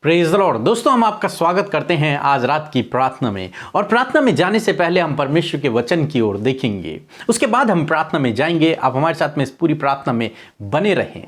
Praise the Lord. दोस्तों, हम आपका स्वागत करते हैं आज रात की प्रार्थना में। और प्रार्थना में जाने से पहले हम परमेश्वर के वचन की ओर देखेंगे, उसके बाद हम प्रार्थना में जाएंगे। आप हमारे साथ में इस पूरी प्रार्थना में बने रहें।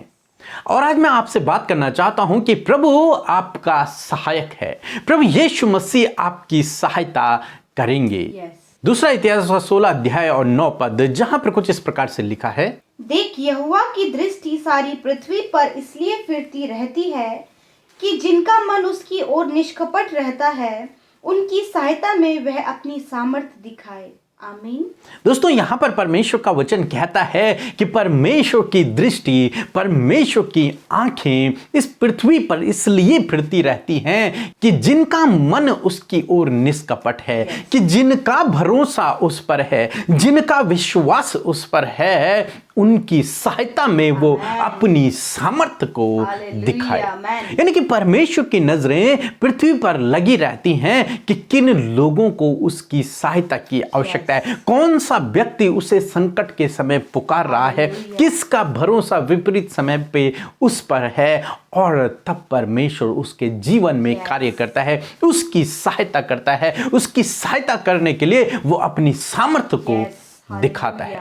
और आज मैं आपसे बात करना चाहता हूं कि प्रभु आपका सहायक है। प्रभु यीशु मसीह आपकी सहायता करेंगे। दूसरा इतिहास 16 अध्याय और 9 पद, जहां पर कुछ इस प्रकार से लिखा है, देख, यहोवा की दृष्टि सारी पृथ्वी पर इसलिए फिरती रहती है कि जिनका मन उसकी ओर निष्कपट रहता है, उनकी सहायता में वह अपनी सामर्थ दिखाए। आमीन। दोस्तों, यहां पर परमेश्वर का वचन कहता है कि परमेश्वर की दृष्टि, परमेश्वर की आंखें इस पृथ्वी पर इसलिए फिरती रहती हैं कि जिनका मन उसकी ओर निष्कपट है, कि जिनका भरोसा उस पर है, जिनका विश्वास उस पर है, उनकी सहायता में वो अपनी सामर्थ्य को दिखाए। यानी कि परमेश्वर की नजरें पृथ्वी पर लगी रहती हैं कि किन लोगों को उसकी सहायता की आवश्यकता है, कौन सा व्यक्ति उसे संकट के समय पुकार रहा है, किसका भरोसा विपरीत समय पे उस पर है, और तब परमेश्वर उसके जीवन में कार्य करता है, उसकी सहायता करता है। उसकी सहायता करने के लिए वो अपनी सामर्थ्य को दिखाता है।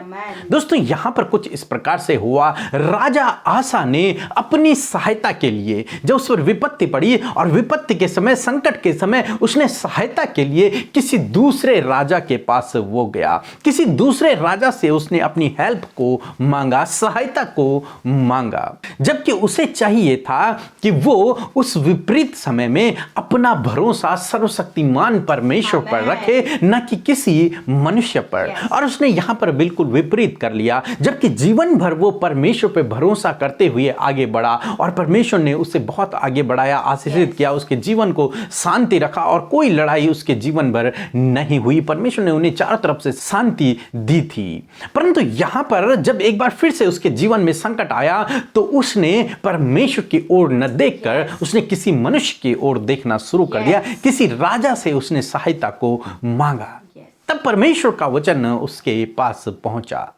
दोस्तों, यहां पर कुछ इस प्रकार से हुआ। राजा आसा ने अपनी सहायता के लिए, जब उस पर विपत्ति पड़ी और विपत्ति के समय, संकट के समय, उसने सहायता के लिए किसी दूसरे राजा के पास वो गया। किसी दूसरे राजा से उसने अपनी हेल्प को मांगा, सहायता को मांगा, जबकि उसे चाहिए था कि वो उस विपरीत समय में अपना भरोसा सर्वशक्तिमान परमेश्वर पर रखे, न कि किसी मनुष्य पर। और उसने यहां पर बिल्कुल विपरीत कर लिया। जबकि जीवन भर वो परमेश्वर पे भरोसा करते हुए आगे बढ़ा और परमेश्वर ने उसे बहुत आगे बढ़ाया, आशीषित किया, उसके जीवन को शांति रखा और कोई लड़ाई उसके जीवन भर नहीं हुई। परमेश्वर ने उन्हें चारों तरफ से शांति दी थी। परंतु यहां पर जब एक बार फिर से उसके जीवन में संकट आया, तो उसने परमेश्वर की ओर न देखकर उसने किसी मनुष्य की ओर देखना शुरू कर दिया। किसी राजा से उसने सहायता को मांगा। तब परमेश्वर का वचन उसके पास पहुंचा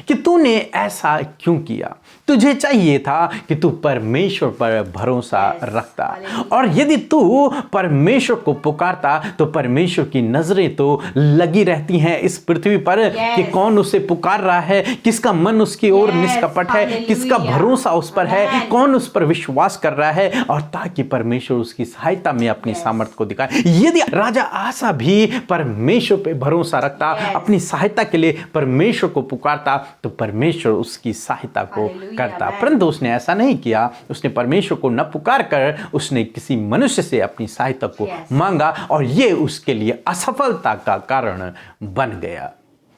कि तूने ऐसा क्यों किया? तुझे चाहिए था कि तू परमेश्वर पर भरोसा रखता, और यदि तू परमेश्वर को पुकारता तो परमेश्वर की नजरें तो लगी रहती हैं इस पृथ्वी पर कि कौन उसे पुकार रहा है, किसका मन उसकी ओर निष्कपट है, किसका भरोसा उस पर है, कौन उस पर विश्वास कर रहा है, और ताकि परमेश्वर उसकी सहायता में अपनी सामर्थ्य को दिखाए। यदि राजा आसा भी परमेश्वर पर भरोसा रखता, अपनी सहायता के लिए परमेश्वर को पुकारता, तो परमेश्वर उसकी सहायता को करता। परंतु उसने ऐसा नहीं किया। उसने परमेश्वर को न पुकार कर उसने किसी मनुष्य से अपनी सहायता को मांगा, और ये उसके लिए असफलता का कारण बन गया।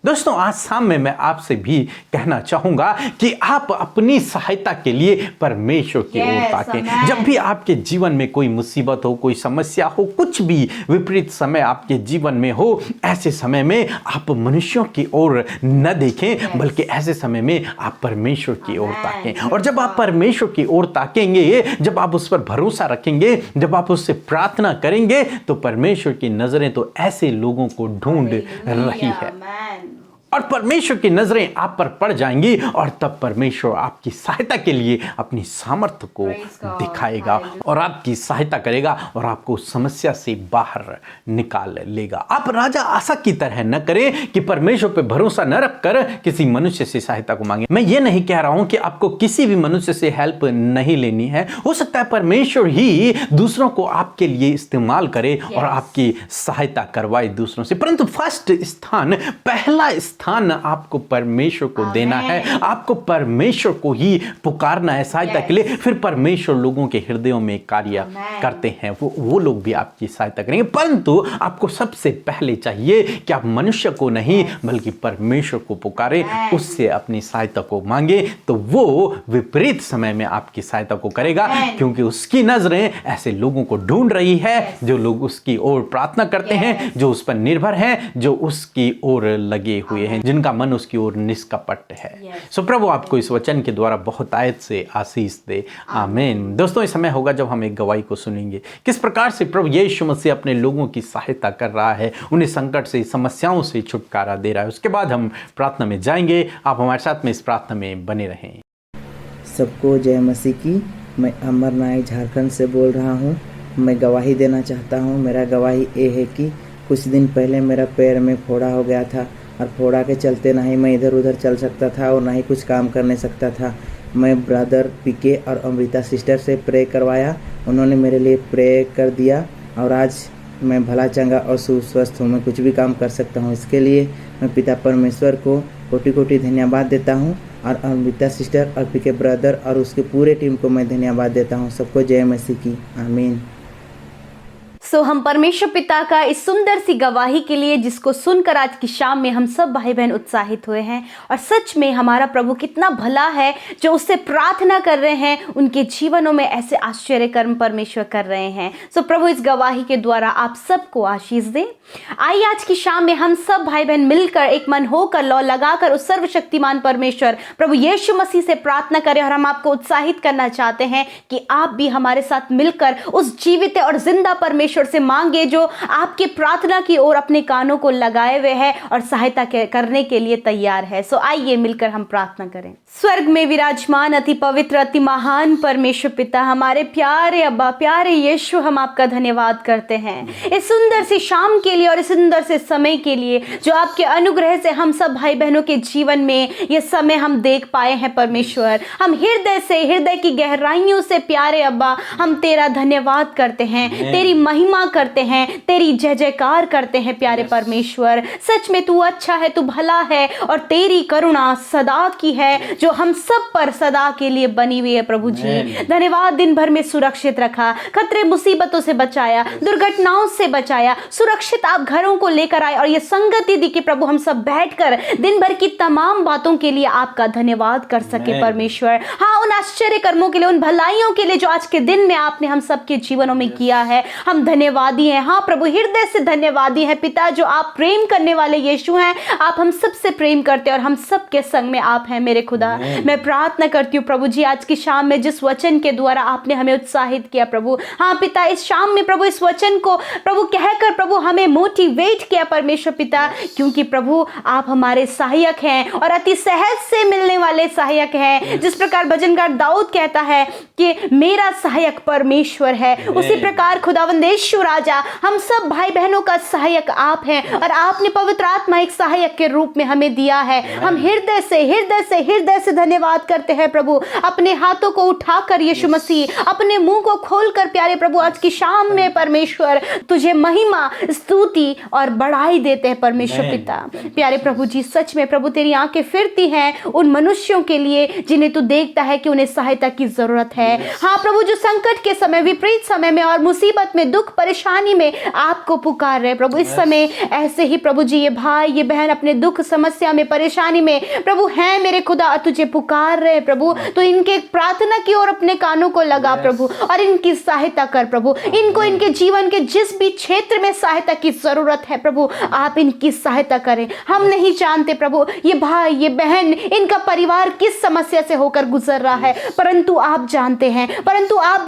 दोस्तों, आज शाम में मैं आपसे भी कहना चाहूंगा कि आप अपनी सहायता के लिए परमेश्वर की ओर ताकें। जब भी आपके जीवन में कोई मुसीबत हो, कोई समस्या हो, कुछ भी विपरीत समय आपके जीवन में हो, ऐसे समय में आप मनुष्यों की ओर न देखें, बल्कि ऐसे समय में आप परमेश्वर की ओर ताकें। और जब आप परमेश्वर की ओर ताकेंगे, जब आप उस पर भरोसा रखेंगे, जब आप उससे प्रार्थना करेंगे, तो परमेश्वर की नजरें तो ऐसे लोगों को ढूंढ रही है और परमेश्वर की नजरें आप पर पड़ जाएंगी, और तब परमेश्वर आपकी सहायता के लिए अपनी सामर्थ्य को दिखाएगा और आपकी सहायता करेगा और आपको समस्या से बाहर निकाल लेगा। आप राजा आसा की तरह न करें कि परमेश्वर पे भरोसा न रखकर किसी मनुष्य से सहायता को मांगे। मैं ये नहीं कह रहा हूं कि आपको किसी भी मनुष्य से हेल्प नहीं लेनी है। हो सकता है परमेश्वर ही दूसरों को आपके लिए इस्तेमाल करे और आपकी सहायता करवाए दूसरों से, परंतु फर्स्ट स्थान, पहला स्थान आपको परमेश्वर को देना है। आपको परमेश्वर को ही पुकारना है सहायता के लिए। फिर परमेश्वर लोगों के हृदयों में कार्य करते हैं, वो लोग भी आपकी सहायता करेंगे। परंतु आपको सबसे पहले चाहिए कि आप मनुष्य को नहीं बल्कि परमेश्वर को पुकारे, उससे अपनी सहायता को मांगे, तो वो विपरीत समय में आपकी सहायता को करेगा, क्योंकि उसकी नजरें ऐसे लोगों को ढूंढ रही है जो लोग उसकी ओर प्रार्थना करते हैं, जो उस पर निर्भर हैं, जो उसकी ओर लगे हुए हैं, हैं जिनका मन उसकी ओर निष्कपट है। सो प्रभु आपको इस वचन के द्वारा बहुत आयत से आशीष दे। आमीन। दोस्तों, इस समय होगा जब हम एक गवाही को सुनेंगे, किस प्रकार से प्रभु यीशु मसीह अपने लोगों की सहायता कर रहा है, उन्हें संकट से, समस्याओं से छुटकारा दे रहा है। उसके बाद हम प्रार्थना में जाएंगे। आप हमारे साथ में इस प्रार्थना में बने रहें। सबको जय मसीह की। मैं अमर नायक झारखंड से बोल रहा हूँ। मैं गवाही देना चाहता हूँ। मेरा गवाही ये है कि कुछ दिन पहले मेरा पैर में फोड़ा हो गया था और फोड़ा के चलते ना ही मैं इधर उधर चल सकता था और ना ही कुछ काम कर नहीं सकता था। मैं ब्रदर पीके और अमृता सिस्टर से प्रे करवाया, उन्होंने मेरे लिए प्रे कर दिया और आज मैं भला चंगा और सुस्वस्थ हूँ। मैं कुछ भी काम कर सकता हूँ। इसके लिए मैं पिता परमेश्वर को कोटि कोटि धन्यवाद देता हूँ और अमृता सिस्टर और पीके ब्रदर और उसके पूरे टीम को मैं धन्यवाद देता हूँ। सबको जय मसीह की, आमीन। हम परमेश्वर पिता का इस सुंदर सी गवाही के लिए जिसको सुनकर आज की शाम में हम सब भाई बहन उत्साहित हुए हैं और सच में हमारा प्रभु कितना भला है जो उससे प्रार्थना कर रहे हैं, उनके जीवनों में ऐसे आश्चर्य कर्म परमेश्वर कर रहे हैं। प्रभु इस गवाही के द्वारा आप सबको आशीष दें। आइए आज की शाम में हम सब भाई बहन मिलकर एक मन होकर लौ लगाकर उस सर्वशक्तिमान परमेश्वर प्रभु यीशु मसीह से प्रार्थना करें और हम आपको उत्साहित करना चाहते हैं कि आप भी हमारे साथ मिलकर उस जीवित और जिंदा परमेश्वर से मांगे जो आपकी प्रार्थना की ओर अपने कानों को लगाए हुए है और सहायता करने के लिए तैयार है। आइए मिलकर हम प्रार्थना करें। स्वर्ग में विराजमान अति पवित्र अति महान परमेश्वर पिता, हमारे प्यारे अब्बा, प्यारे यीशु, हम आपका धन्यवाद करते हैं इस सुंदर सी शाम के लिए और इस सुंदर से समय के लिए जो आपके अनुग्रह से हम सब भाई बहनों के जीवन में ये समय हम देख पाए हैं। परमेश्वर, हम हृदय से, हृदय की गहराइयों से प्यारे अब्बा हम तेरा धन्यवाद करते हैं, तेरी महिमा करते हैं, तेरी जय जयकार करते हैं। प्यारे परमेश्वर, सच में तू अच्छा है, तू भला है और तेरी करुणा सदा की है जो हम सब पर सदा के लिए बनी हुई है। प्रभु जी धन्यवाद, दिन भर में सुरक्षित रखा, खतरे मुसीबतों से बचाया, दुर्घटनाओं से बचाया, सुरक्षित आप घरों को लेकर आए और ये संगति दी कि प्रभु हम सब बैठकर दिन भर की तमाम बातों के लिए आपका धन्यवाद कर सके। परमेश्वर, हाँ, उन आश्चर्य कर्मों के लिए, उन भलाइयों के लिए जो आज के दिन में आपने हम सबके जीवनों में किया है, हम धन्यवादी हैं। हाँ प्रभु, हृदय से धन्यवादी हैं पिता, जो आप प्रेम करने वाले यीशु हैं। आप हम सबसे प्रेम करते हैं और हम सबके संग में आप हैं। मेरे खुदा, मैं प्रार्थना करती हूँ प्रभु जी आज की शाम में जिस वचन के द्वारा आपने हमें उत्साहित किया प्रभु, हाँ पिता, इस शाम में प्रभु इस वचन को प्रभु कहकर प्रभु हमें मोटिवेट किया परमेश्वर पिता, क्योंकि प्रभु आप हमारे सहायक हैं और अति सहज से मिलने वाले सहायक हैं। जिस प्रकार भजनकार दाऊद कहता है कि मेरा सहायक परमेश्वर है, उसी प्रकार खुदावंद यीशु राजा हम सब भाई बहनों का सहायक आप हैं और आपने पवित्र आत्मा एक सहायक के रूप में हमें दिया है। हम हृदय से धन्यवाद करते हैं प्रभु। अपने हाथों को उठाकर यीशु मसीह, अपने मुंह को खोलकर प्यारे प्रभु आज की शाम में परमेश्वर तुझे महिमा, स्तुति और बढ़ाई देते हैं परमेश्वर पिता। प्यारे प्रभु जी, सच में प्रभु तेरी आंखें फिरती हैं उन मनुष्यों के लिए जिन्हें तू देखता है कि उन्हें सहायता की जरूरत है। हाँ प्रभु, जो संकट के समय, विपरीत समय में और मुसीबत में, दुख परेशानी में आपको पुकार रहे प्रभु, इस समय ऐसे ही प्रभु जी ये भाई ये बहन अपने दुख समस्या में, परेशानी में प्रभु हैं मेरे खुदा, तुझे पुकार रहे प्रभु। तो इनके प्रार्थना की ओर अपने कानों को लगा प्रभु और इनकी सहायता कर प्रभु। इनको इनके जीवन के जिस भी क्षेत्र में सहायता की जरूरत है प्रभु, आप इनकी सहायता करें। हम नहीं जानते प्रभु ये भाई ये बहन, इनका परिवार किस समस्या से होकर गुजर रहा है, परंतु आप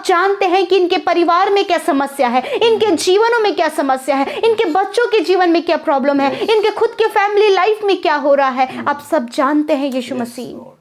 जानते हैं कि इनके परिवार में क्या समस्या है, इनके जीवनों में क्या समस्या है, इनके बच्चों के जीवन में क्या प्रॉब्लम है, इनके खुद के फैमिली लाइफ में क्या हो रहा है, आप सब जानते हैं यीशु मसीह।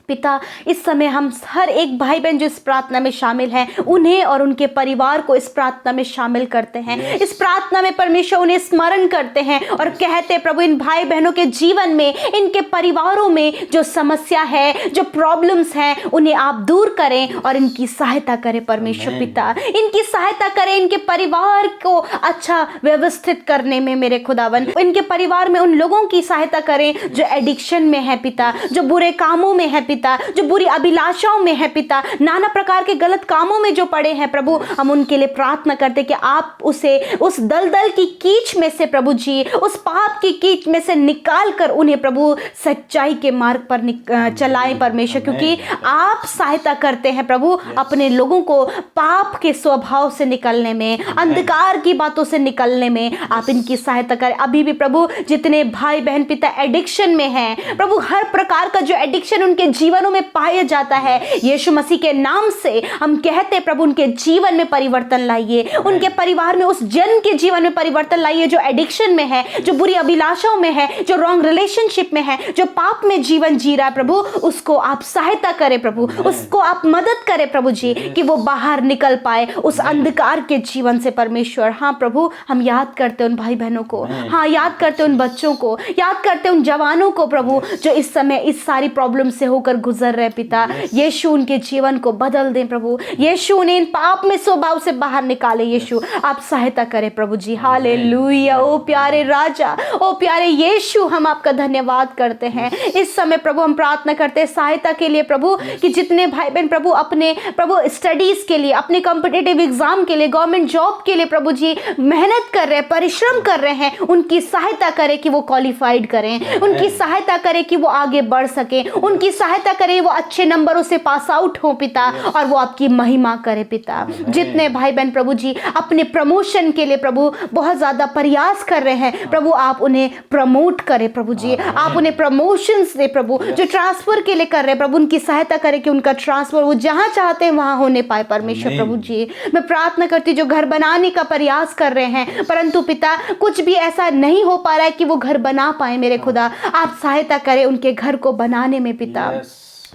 पिता, इस समय हम हर एक भाई बहन जो इस प्रार्थना में शामिल हैं उन्हें और उनके परिवार को इस प्रार्थना में शामिल करते हैं। इस प्रार्थना में परमेश्वर उन्हें स्मरण करते हैं और कहते प्रभु इन भाई बहनों के जीवन में, इनके परिवारों में जो समस्या है, जो प्रॉब्लम्स हैं, उन्हें आप दूर करें और इनकी सहायता करें परमेश्वर पिता। इनकी सहायता करें, इनके परिवार को अच्छा व्यवस्थित करने में मेरे खुदावन। इनके परिवार में उन लोगों की सहायता करें जो एडिक्शन में है पिता, जो बुरे कामों में है पिता, जो बुरी अभिलाषाओं में है पिता, नाना प्रकार के गलत कामों में जो पड़े हैं प्रभु, हम उनके लिए प्रार्थना करते कि आप उसे उस दलदल की कीच में से प्रभु जी, उस पाप की कीच में से निकाल कर उन्हें प्रभु सच्चाई के मार्ग पर चलाएं परमेश्वर, क्योंकि आप सहायता करते हैं प्रभु अपने लोगों को पाप के स्वभाव से निकलने में, अंधकार की बातों से निकलने में। आप इनकी सहायता करें। अभी भी प्रभु जितने भाई बहन पिता एडिक्शन में हैं प्रभु, हर प्रकार का जो एडिक्शन उनके जीवनों में पाया जाता है। यीशु मसीह के नाम से हम कहते प्रभु उनके जीवन में परिवर्तन लाइए, उनके परिवार में, उस जन के जीवन में परिवर्तन लाइए जो एडिक्शन में है, जो बुरी अभिलाषाओं में है, जो रॉन्ग रिलेशनशिप में है, जो पाप में जीवन जी रहा है प्रभु, उसको आप सहायता करें प्रभु, उसको आप मदद करें प्रभु जी कि वो बाहर निकल पाए उस अंधकार के जीवन से परमेश्वर। हाँ प्रभु, हम याद करते उन भाई बहनों को, हाँ याद करते उन बच्चों को, याद करते उन जवानों को प्रभु जो इस समय इस सारी प्रॉब्लम से होकर गुजर रहे पिता। यीशु उनके जीवन को बदल दें प्रभु, यीशु उन्हें इन पाप में स्वभाव से बाहर निकाले। यीशु आप सहायता करें प्रभु जी। हालेलुया। ओ प्यारे राजा, ओ प्यारे यीशु, हम आपका धन्यवाद करते हैं। इस समय प्रभु हम प्रार्थना करते हैं सहायता के लिए प्रभु, कि जितने भाई बहन प्रभु अपने प्रभु स्टडीज के लिए, अपने कॉम्पिटिटिव एग्जाम के लिए, गवर्नमेंट जॉब के लिए प्रभु जी मेहनत कर रहे हैं, परिश्रम कर रहे हैं, उनकी सहायता करें कि वो क्वालिफाइड करें, उनकी सहायता करें कि वो आगे बढ़ सके, उनकी सहायता करें वो अच्छे नंबरों से पास आउट हो पिता, और वो आपकी महिमा करे पिता। जितने भाई बहन प्रभु जी अपने प्रमोशन के लिए प्रभु बहुत ज्यादा प्रयास कर रहे हैं प्रभु, आप उन्हें प्रमोट करें प्रभु जी, आप उन्हें प्रमोशंस दे प्रभु। जो ट्रांसफर के लिए कर रहे हैं प्रभु, उनकी सहायता करें कि उनका ट्रांसफर वो जहां चाहते हैं वहां होने पाए परमेश्वर प्रभु जी। मैं प्रार्थना करती हूँ जो घर बनाने का प्रयास कर रहे हैं परंतु पिता कुछ भी ऐसा नहीं हो पा रहा है कि वो घर बना पाए, मेरे खुदा आप सहायता करें उनके घर को बनाने में पिता।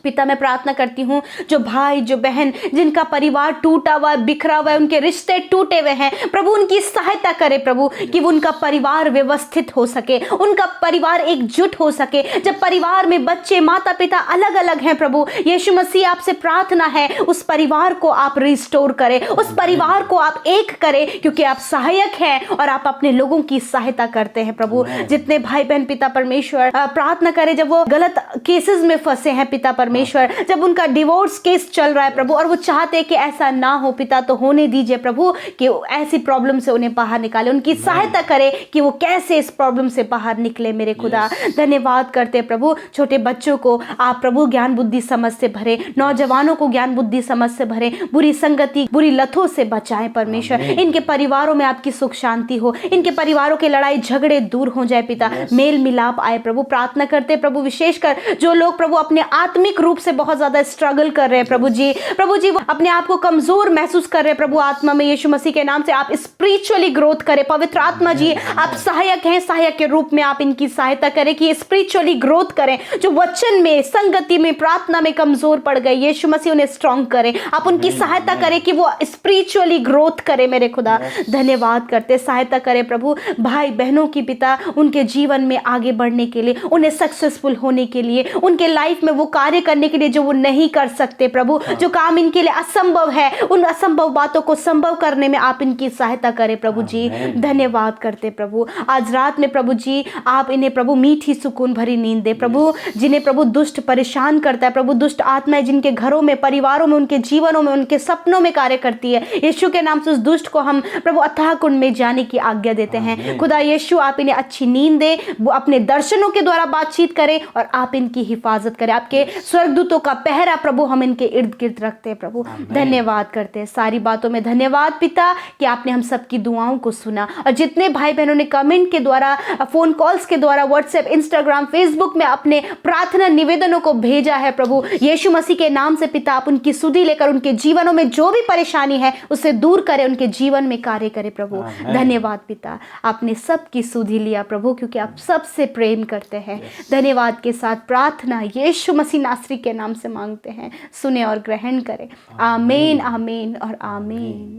पिता मैं प्रार्थना करती हूँ जो भाई जो बहन जिनका परिवार टूटा हुआ बिखरा हुआ है, उनके रिश्ते टूटे हुए हैं प्रभु, उनकी सहायता करे प्रभु कि उनका परिवार व्यवस्थित हो सके, उनका परिवार एकजुट हो सके। जब परिवार में बच्चे माता पिता अलग अलग हैं प्रभु, यीशु मसीह आपसे प्रार्थना है उस परिवार को आप रिस्टोर करें, उस परिवार को आप एक करें, क्योंकि आप सहायक हैं और आप अपने लोगों की सहायता करते हैं प्रभु। जितने भाई बहन पिता परमेश्वर प्रार्थना करें जब वो गलत केसेस में फंसे हैं पिता परमेश्वर, जब उनका डिवोर्स केस चल रहा है प्रभु और वो चाहते हैं कि ऐसा ना हो पिता, तो होने दीजिए प्रभु कि ऐसी प्रॉब्लम से उन्हें बाहर निकाले, उनकी सहायता करें कि वो कैसे इस प्रॉब्लम से बाहर निकले मेरे खुदा। धन्यवाद करते हैं प्रभु, छोटे बच्चों को आप प्रभु ज्ञान बुद्धि समझ से भरे, नौजवानों को ज्ञान बुद्धि समझ से भरे, बुरी संगति बुरी लतों से बचाएं परमेश्वर। इनके परिवारों में आपकी सुख शांति हो, इनके परिवारों के लड़ाई झगड़े दूर हो जाए पिता, मेल मिलाप आए प्रभु। प्रार्थना करते प्रभु विशेषकर जो लोग प्रभु अपने आत्मिक रूप से बहुत ज्यादा स्ट्रगल कर रहे हैं प्रभु जी वो अपने आप को कमजोर महसूस कर रहे हैं प्रभु, आत्मा में यीशु मसीह के नाम से आप स्पिरिचुअली ग्रोथ करें। पवित्र आत्मा जी आप सहायक हैं, सहायक के रूप में आप इनकी सहायता करें कि स्पिरिचुअली ग्रोथ करें। जो वचन में संगति में प्रार्थना में कमजोर पड़ गए यीशु मसीह उन्हें स्ट्रांग करें, आप उनकी सहायता करें कि वो स्पिरिचुअली ग्रोथ करें मेरे खुदा। धन्यवाद करते सहायता करें प्रभु भाई बहनों की पिता, उनके जीवन में आगे बढ़ने के लिए, उन्हें सक्सेसफुल होने के लिए, उनके लाइफ में वो कार्य करने के लिए जो वो नहीं कर सकते प्रभु, जो काम इनके लिए असंभव है, उन असंभव बातों को संभव करने में आप इनकी सहायता करें प्रभु जी। धन्यवाद करते प्रभु आज रात में प्रभु जी आप इन्हें प्रभु मीठी सुकून भरी नींद दे प्रभु, जिन्हें प्रभु दुष्ट परेशान करता है प्रभु, दुष्ट आत्माएं जिनके घरों में परिवारों में उनके जीवनों में उनके सपनों में कार्य करती है, यीशु के नाम से उस दुष्ट को हम प्रभु अथाह कुंड में जाने की आज्ञा देते हैं। खुदा यीशु आप इन्हें अच्छी नींद दे, वो अपने दर्शनों के द्वारा बातचीत करें और आप इनकी हिफाजत करें। आपके स्वर्गदूतों का पहरा प्रभु हम इनके इर्द गिर्द रखते हैं प्रभु। धन्यवाद करते हैं सारी बातों में। धन्यवाद पिता कि आपने हम सबकी दुआओं को सुना, और जितने भाई बहनों ने कमेंट के द्वारा, फोन कॉल्स के द्वारा, व्हाट्सएप, इंस्टाग्राम, फेसबुक में अपने प्रार्थना निवेदनों को भेजा है प्रभु यीशु मसीह के नाम से पिता आप उनकी सुधि लेकर उनके जीवनों में जो भी परेशानी है उसे दूर करें, उनके जीवन में कार्य करें प्रभु। धन्यवाद पिता आपने सबकी सुधि लिया प्रभु, क्योंकि आप सबसे प्रेम करते हैं। धन्यवाद के साथ प्रार्थना यीशु मसीह नासरी के नाम से मांगते हैं, सुने और ग्रहण करें। आमीन आमीन और आमीन।